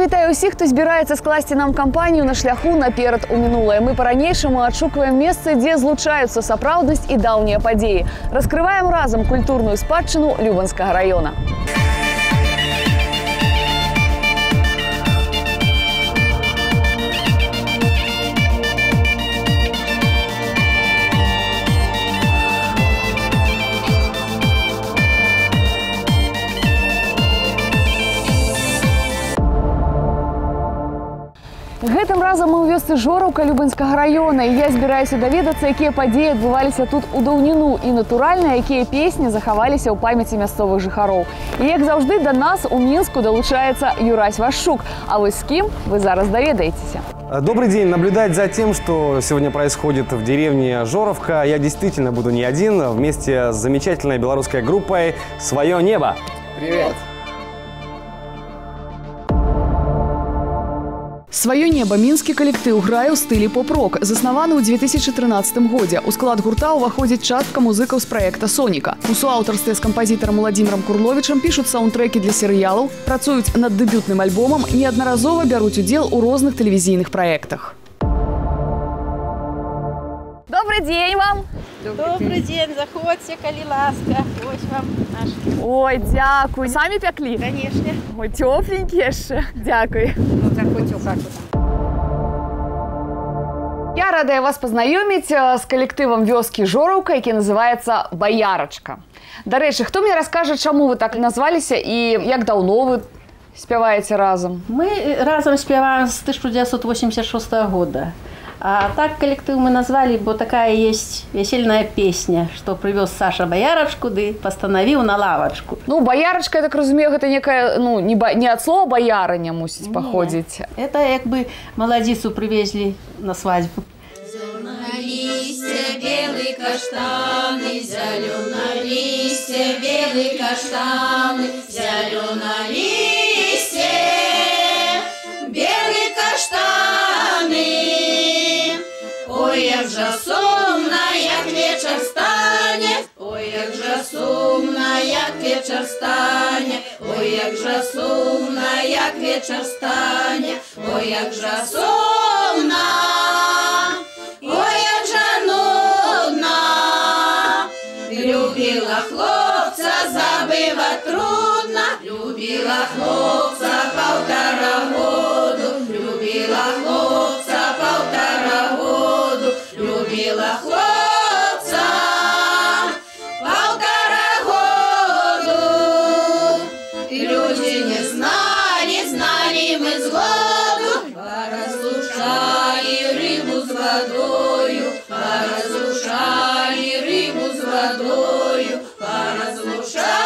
вітаю ўсіх, хто збіраецца скласці нам кампанію на шляху наперад у мінулае. Мы па-ранейшаму адшукваем месцы, дзе злучаюцца сапраўднасць і даўнія падзеі. Раскрываем разам культурную спадчыну Любанскага раёна. Гэтым разам мы ў вёсцы Жораўка Любанскага раёна, і я збіраюся даведацца, якія падзеі адбываліся тут у даўніну і, натуральна, якія песні захаваліся ў памяці мясцовых жыхароў. І, як заўжды, да нас у Мінску далучаецца Юрась Вашчук. А вы с кем? Вы зараз доведаетесь. Добрый день. Наблюдать за тем, что сегодня происходит в деревне Жоровка, я действительно буду не один, вместе с замечательной белорусской группой «Свое небо». Привет! «Свое небо» мінскі калектыў грае ў стылі поп-рок. Заснаваны ў 2013 годзе. У склад гурта ўваходзіць частка музыкаў з праекта «Соніка». У суаўтарстве з кампазітарам Уладзімірам Курловічам пішуць саундтрэкі для серыялаў, працуюць над дэбютным альбомам, неаднаразова бяруць удзел у розных тэлевізійных праектах. Добрый день вам! Добрый день, заходите, коли ласка. Ось вам наш. Ой, дякую. Самі пекли? Конечно. Ой, тепленькие ще. Дякую. Ну, заходите у хату. Я рада вас познайоміць з калектывам вёскі Жораўка, які называецца «Баярачка». Дарэчы, хто мне раскажа, чаму вы так назваліся і як даўно вы спяваеце разам? Мы разом спеваем с 1986 года. А так коллектив мы назвали, бо такая есть весельная песня, что привез Саша Баярочку, да постановил на лавочку. Ну, Баярочка, я так разумею, это некая, ну, не от слова боярыня мусить походить. Это как бы молодицу привезли на свадьбу. На листья белые каштаны, зелёные листья, белые каштаны, зелёные листья, белые каштаны. Ой, як же сумно, як вечер стане, ой, як же сумно, як вечер стане, ой, як же сумно, як вечер стане, ой, як же сумно, ой, як же нудно. Любила хлопца, забывать трудно, любила хлопца 1,5 года, любила хлопца 1,5 года, любила хлопца 1,5 года. Люди не знали, знали мы згоду, поразлучали рыбу с водою, поразлучали рыбу с водою, поразлучали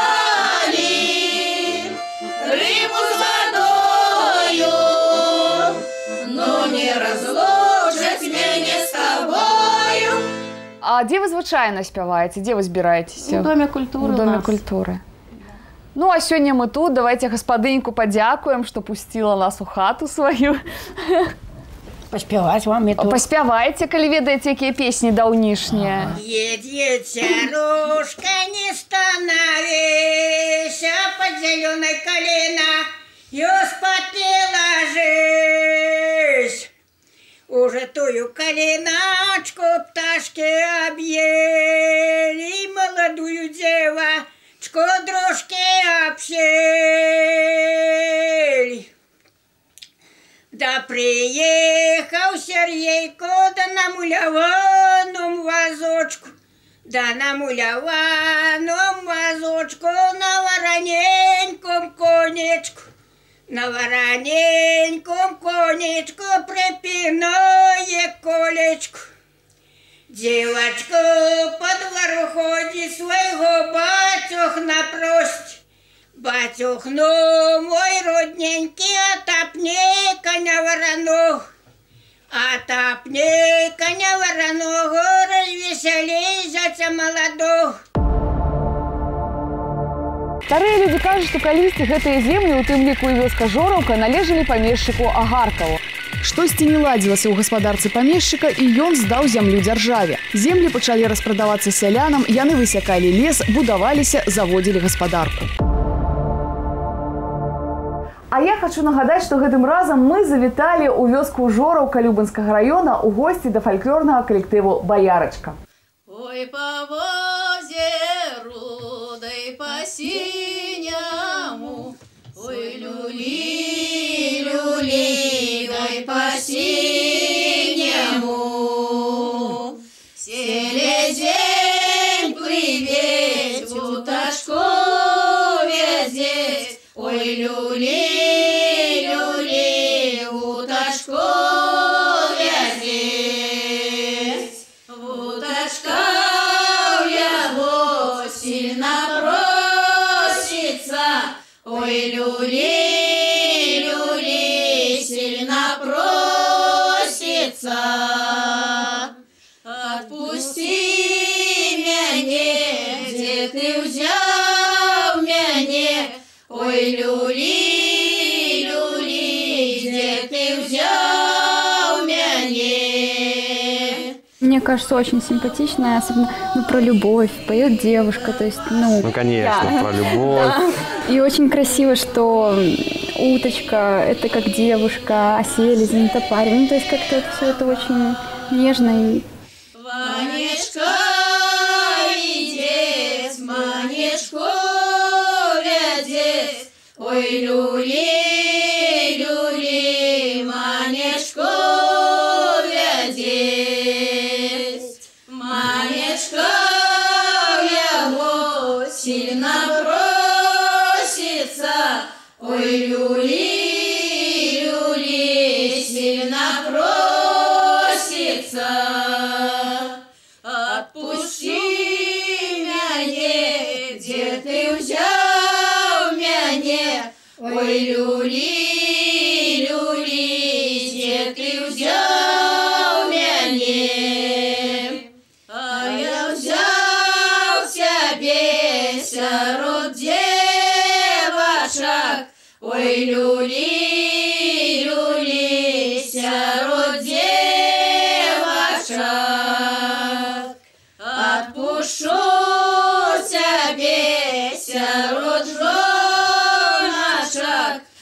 рыбу с водою, но не разлучить меня с тобою. А где вы звычайно спяваете? Где вы збираетесь? В Доме культуры. В Доме культуры. Ну, а сегодня мы тут. Давайте гаспадыньку подякуем, что пустила нас у хату свою. Поспевать вам и тут. Поспявайте, коли ведаете, какие песни даўнішние. Едет тянушка, не становись, под зеленой колено, спать не ложись. Уже тую коленочку пташки объели, молодую девочку дружки обсели. Да приехал Сергейко, да на муляваном вазочку, да на муляваном вазочку, на вороненьком конечку, на вороненьком конечку припинае колечку. Девочку по двору ходит, своего батюх напросить. Батюх, ну, мой родненький, отопни коня вороного, отопни коня вороного, развеселей зайца молодого. Старыя люди кажуць, што калісьці гэтыя землі, у тым ліку і вёска Жораўка, належалі памешчыку Агаркаву. Штосьці не ладзілася ў гаспадарцы памешчыка, і ён здаў зямлю дзяржаве. Землі пачалі распрадавацца сялянам, яны высякалі лес, будаваліся, заводзілі гаспадарку. А я хочу нагадать, что гэтым разом мы завітали у вёску Жораўка Любанскага района у гости до фольклорного коллективу «Боярочка». Ой, по озеру, да и по синему, ой, люли, люли, да и по синему, селезень плыветь, уташку везеть, ой, люли, люли, уташку везеть, уташка его сильно просится, ой, люли, люли, сильно просится. Отпусти меня, где ты взял меня, ой, люли, люли, где ты взял меня. Мне кажется, очень симпатичная, особенно про любовь, поет девушка, то есть, Ну, конечно, про любовь. И очень красиво, что уточка – это как девушка, а селезень – это парень. То есть как-то все это очень нежно и… Манечка, идет, манечку ведет, ой, люли, люли, манечку ведет, манечка его сильно просится, ой, люли, люли, сильно просится. Отпусти меня, где ты взял меня, ой, люли, люли, где ты взял меня. А я взял тебе сярод девочек, ой, люли, люли, сярод девочек. Отпущу тебе сярод жоночек.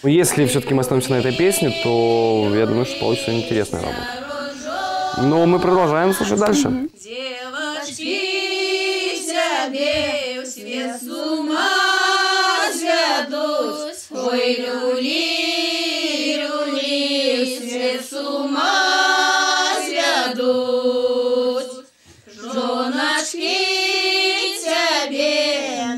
Если все-таки мы остановимся на этой песне, то я думаю, что получится интересная работа. Но мы продолжаем слушать дальше. Девочки тебе свет с ума сведут, ой, люли, люли, свет с ума сведут. Жоночки тебе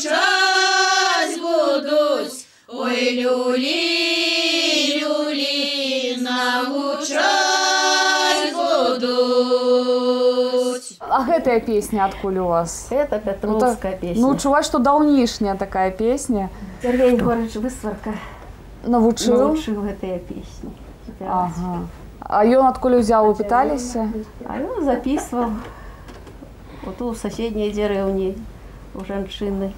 научать будут, ой, люли, люли, научать будут. А гэтая песня откуль у вас? Это Петровская песня. Ну, чуваць, что даўнішняя такая песня. Сергей Егорович Высварка Навучыў? научил этой песни. Ага. А ён адкуль узяў, вы пыталіся? А он записывал вот у соседней деревни, у женщины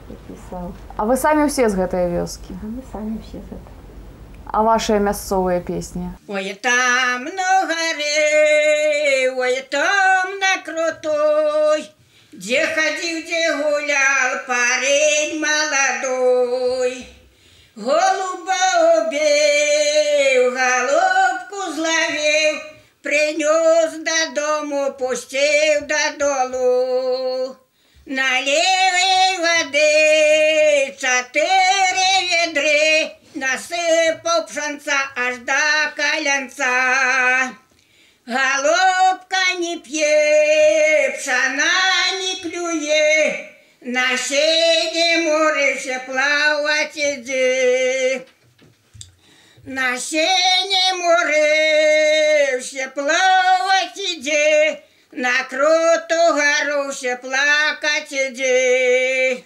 записал. А вы самі ўсе з гэтай вёскі? А мы сами все это. А вашыя мясцовыя песні? Ой, там на горе, ой, там на крутой, где ходил, где гулял парень молодой. Голуба убил, голубку зловил, принес до дому, пустил до долу. Налил воды 4 ведры, насыпал пшенца аж до коленца. Голубка не пьет, пшена не клюет, на синем море все плавать иди. На синем море все плавать иди, на крутую гору все плакать иди.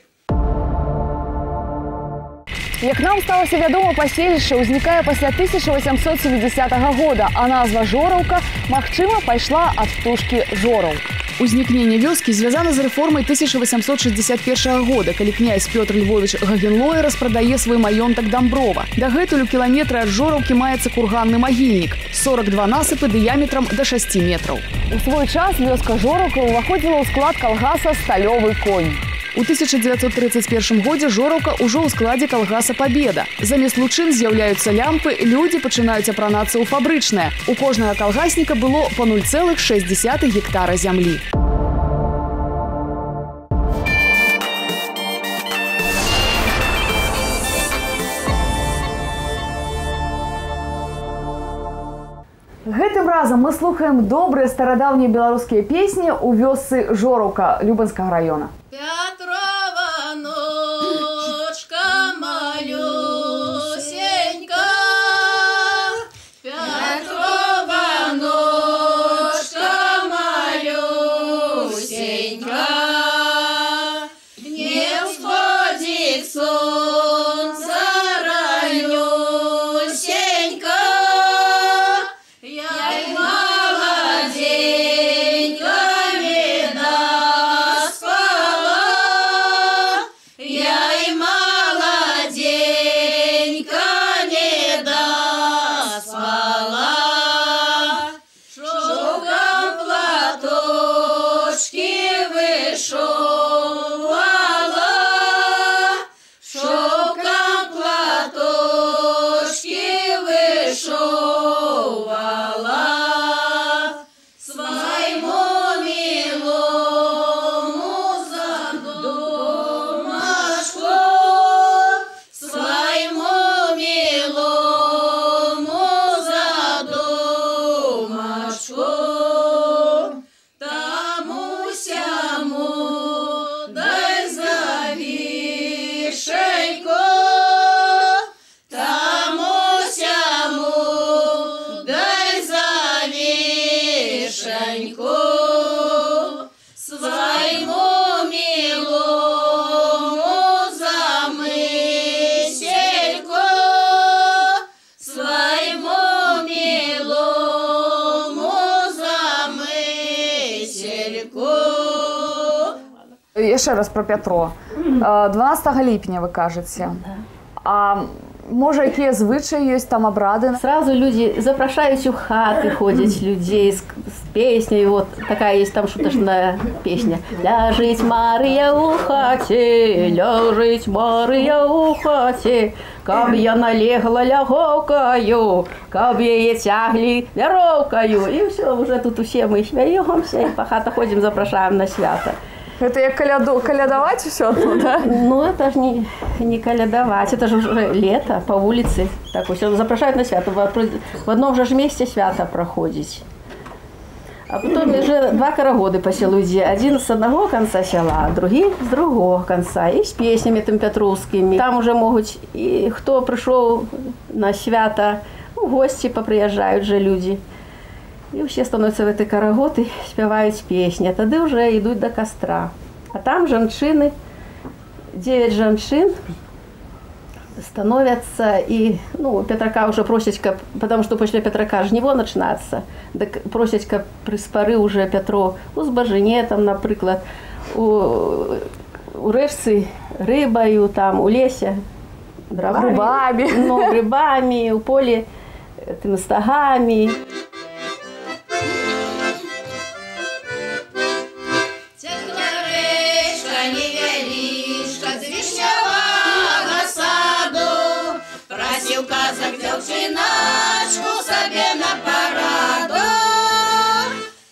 Як нам сталася вядома, паселішча ўзнікае пасля 1870 года, а назва Жораўка, магчыма, пайшла ад птушкі жораў. Узнікненне вёскі звязана з рэформай 1861 года, калі князь Пётр Львович Гагенлой распрадае свой маёнтак Дамброва. Дагэтуль у кіламетры ад Жораўкі маецца курганны магільнік, 42 насыпы дыяметрам да 6 метраў. У свой час вёска Жораўка ўваходзіла ў склад калгаса «Сталёвы конь». У 1931 годзе Жораўка ўжо ў складзе калгаса «Пабеда». Замест лучын з'яўляюцца лямпы, людзі пачынаюць апранацца ў фабрычнае. У кожнага калгасніка было па 0,6 гектара зямлі. Гэтым разам мы слухаем добрыя старадаўнія беларускія песні ў вёсцы Жораўка Любанскага района. Петрова ночка малюсенька, Петрова ночка малюсенька, не всходит солнце ранюсенька, Яшчэ раз пра Пятро. 12 ліпеня вы кажаце. А можа, якія звычаі ёсць там абрады? Сразу люди запрашаюць у хаты, ходзяць людзей з песняй. Вот такая есть там шуточная песня. Ляжыць Марыя у хаце, ляжыць Марыя у хаце, каб яна легла лягокаю, каб яе цяглі вяроўкаю. І ўсё, уже тут усе мы смяёмся і па хатах ходзім, запрашаем на свята. Это як калядаваць усё тут, да? Ну, это же не калядаваць, это же уже лето, по улице. Так, все запрашают на свято. В одном же месте свято проходить. А потом уже два карагоды по селу ідзе. Один с одного конца села, а другий с другого конца. И с песнями там петровскими. Там уже могут, и кто пришел на свято, ну, гости поприезжают же люди. И все становятся в этой карагоды, спевают песни. А тогда уже идут до костра. А там жанчины, 9 жанчин становятся, и, ну, Петрака уже просят, потому что после Петрака жниво начинается, так просят, как приспары уже Петро у збожине, там, например, у речці рибою, там, у лесе дровами, ну, грибами, у полі тими стагами. Казак дзяўчыначку сабе на параду.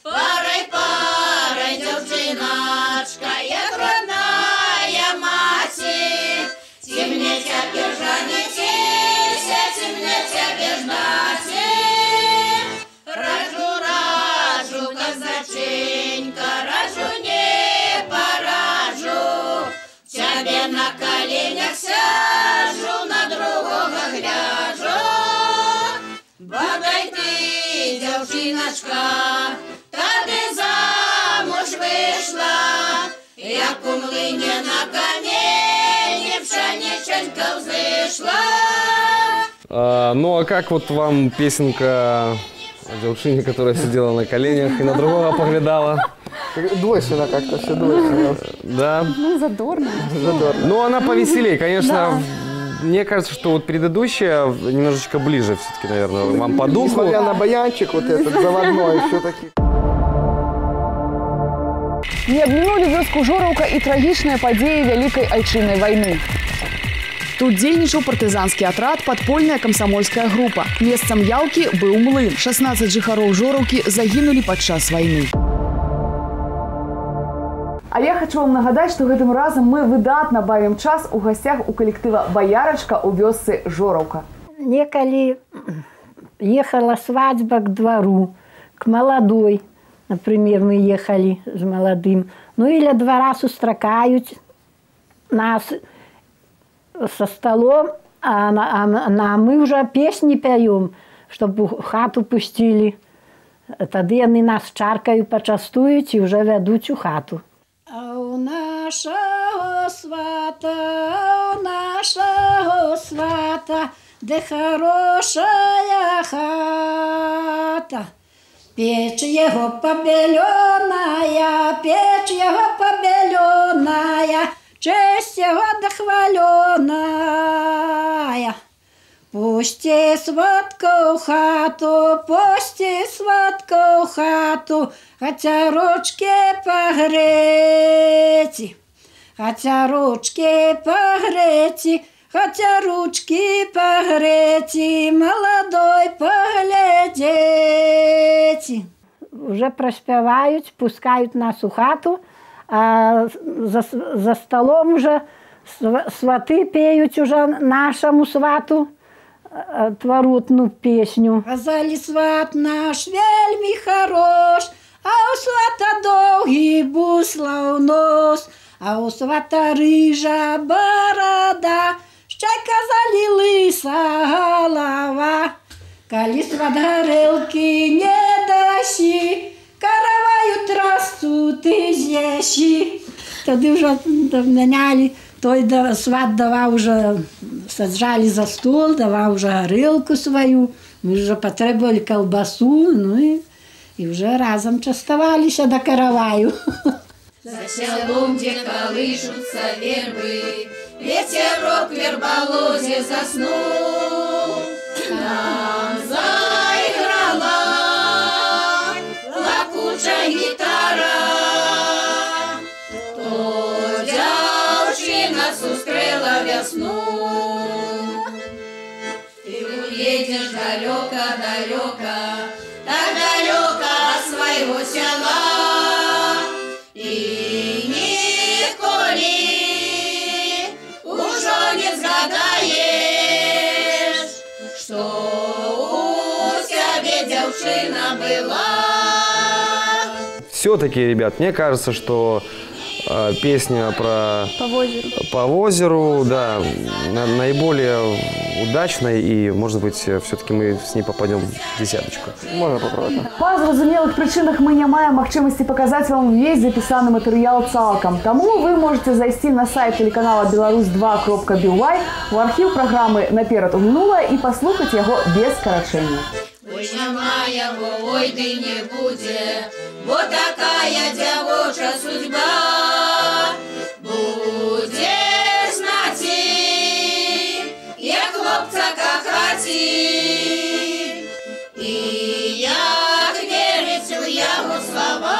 Парай, парай, дзяўчыначка, як родная маці, ці мне цяпер жаніцеся, ці мне цябе ждаці. Раджу, раджу, казаченька, раджу, не параджу, цябе на коленях сяжу, на другого гляжу. Бадай ты, дзяўчыначка, тады замуж вышла, як у млыне на камені пшениченька взышла. Ну а как вот вам песенка о дзяўчыне, которая сидела на коленях и на другого поглядала? Двойственно как-то все двойственно. Да. Ну, задорно. Ну, она повеселее, конечно. Да. Мне кажется, что вот предыдущая немножечко ближе все-таки, наверное, вам по духу. Несмотря на баянчик вот этот заводной, все-таки. Не абмінулі вёску Жораўка і трагічныя падзеі Вялікай Айчыннай вайны. Тут дзейнічаў партызанскі атрад, падпольная камсамольская група. Месцам яўкі быў млын. 16 жыхароў Жораўкі загінулі падчас вайны. А я хочу вам нагадаць, што гэтым разам мы выдатна бавім час у гасцях у калектыва «Баярачка» у вёсцы Жораўка. Некалі ехала свадьба к двору, к молодой. Например, мы ехали с молодым. Ну и ля двора сустракаюць нас со столом, а мы уже песни пяем, чтобы хату пустили. Тады яны нас чаркаю пачастуюць і уже вядуць у хату. А у нашего свата, де хорошая хата. Печь его побеленная, честь его дохваленная. Пусти сватку в хату, хотя ручки погрети, молодой поглядеть. Уже проспевают, пускают нас у хату, а за столом уже сваты пеют уже нашему свату отворотную песню. Казали, сват наш вельми хорош, а у свата долгий буслав нос, а у свата рыжа борода, ще казали лыса голова. Коли сват горелки не даси, караваю трасу ты з'їші. Тоді вже меняли, той сват давав уже, саджали за стол, давав уже горілку свою, ми вже потребували колбасу, ну і вже разом частувалися до караваю. За селом, где колышутся вербы, ветерок в верболозе заснул. Там заиграла лакучая гитара, то девчина сускрыла весну. Ты уедешь далеко-далеко, так далеко от своего села, и николи уже не згадаешь, что у тебя девчина была. Все-таки, ребят, мне кажется, что песня про по озеру, да, наиболее удачная, и, может быть, все-таки мы с ней попадем в десяточку. Можно попробовать. Па зразумелых причинах мы не маем магчымасці показать вам весь записанный материал цалкам. Тому вы можете зайти на сайт телеканала Беларусь2.by, у архив программы «Наперад у минулое» и послушать его без скорочения. Ой, няма яго, ой, ды не будзе, бо такая дзявоча судьба. Будзе знаці, як хлопца кахаці, і як верыць у яго слова.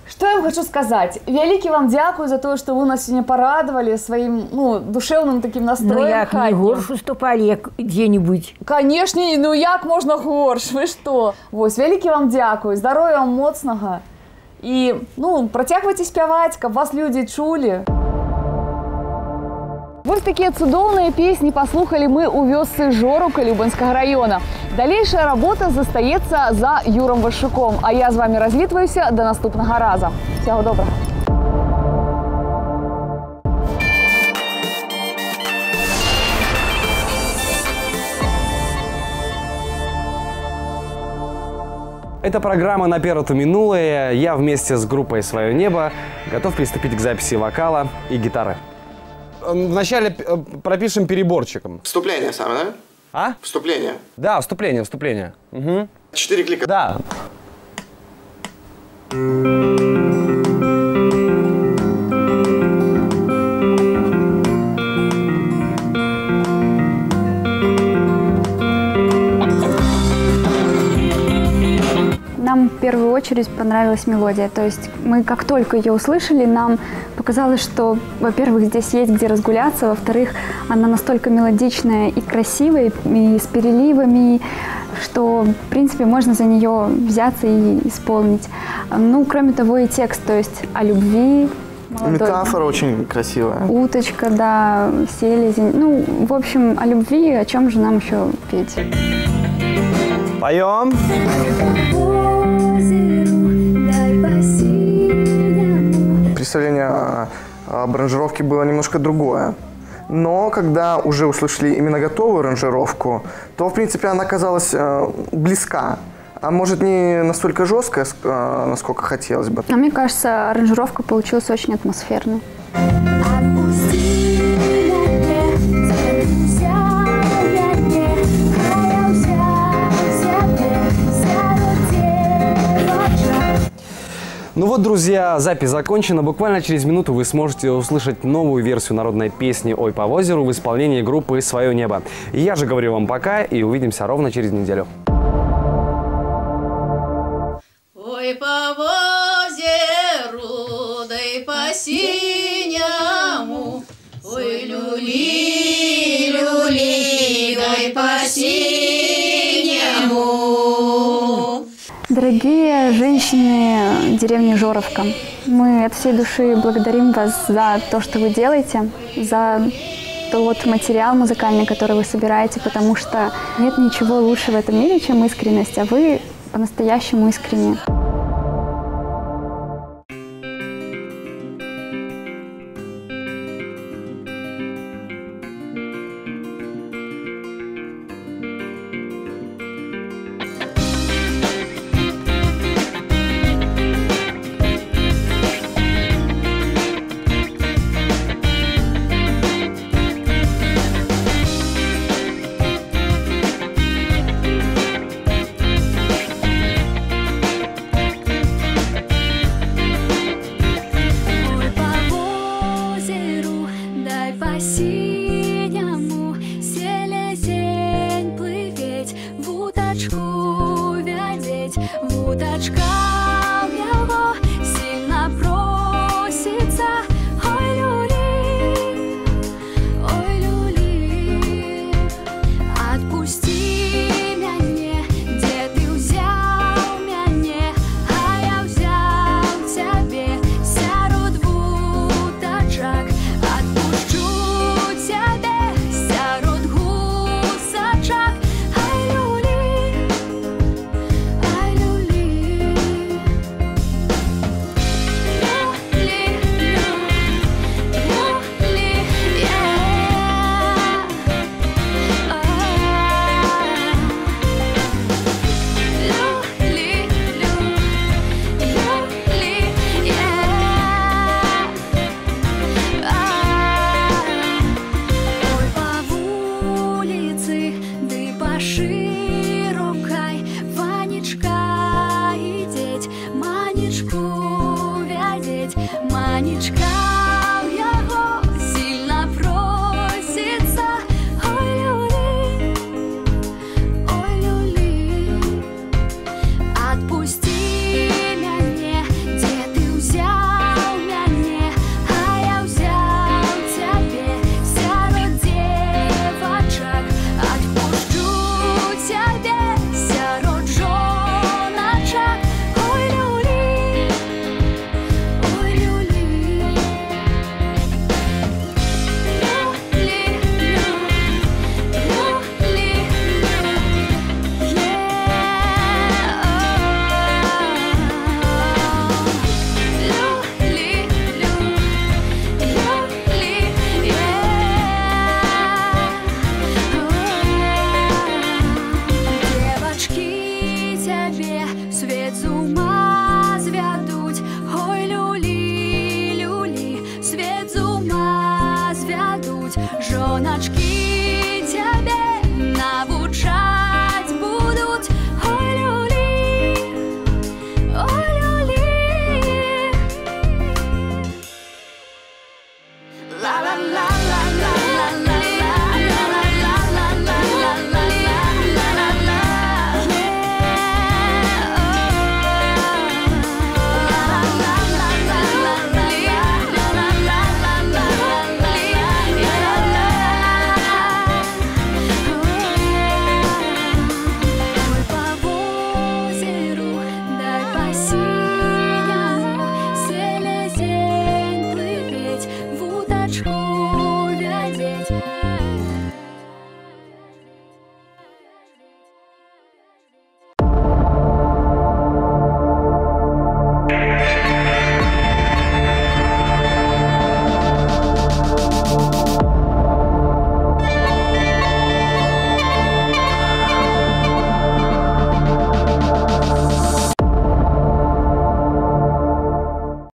Что я вам хочу сказать? Великий вам дякую за то, что вы нас сегодня порадовали своим, душевным таким настроем. Ну, як не горш уступали где-нибудь. Конечно, ну як можно горш, вы что? Вось, великий вам дякую, здоровья вам моцнага. И, працягвайце спяваць, каб вас люди чулі. Вот такие цудоўныя песни послухали мы у вёсцы Жораўка Любанскага района. Дальнейшая работа застаецца за Юром Вашуком. А я с вами развітваюся до наступного раза. Всего доброго. Это программа «Наперад у минулое». Я вместе с группой «Свое небо» готов приступить к записи вокала и гитары. Вначале пропишем переборчиком. Вступление самое, да? А? Вступление. Да, вступление. Угу. 4 клика. Да. Нам в первую очередь очередь понравилась мелодия. То есть мы как только ее услышали, нам показалось, что, во-первых, здесь есть где разгуляться, во-вторых, она настолько мелодичная и красивая, и с переливами, что, в принципе, можно за нее взяться и исполнить. Ну, кроме того, и текст, то есть о любви. Молодой. Метафора очень красивая. Уточка, да, селезень. Ну, в общем, о любви, о чем же нам еще петь? Поем. Представление об аранжировке было немножко другое. Но когда уже услышали именно готовую аранжировку, то, в принципе, она казалась близка. А может, не настолько жесткая, насколько хотелось бы. А мне кажется, аранжировка получилась очень атмосферной. Ну вот, друзья, запись закончена. Буквально через минуту вы сможете услышать новую версию народной песни «Ой по озеру» в исполнении группы «Свое небо». Я же говорю вам пока и увидимся ровно через неделю. Ой по озеру, да и по синему, ой, люли, люли, да и по синему. Дорогие женщины деревни Жоровка, мы от всей души благодарим вас за то, что вы делаете, за тот материал музыкальный, который вы собираете, потому что нет ничего лучше в этом мире, чем искренность, а вы по-настоящему искренне.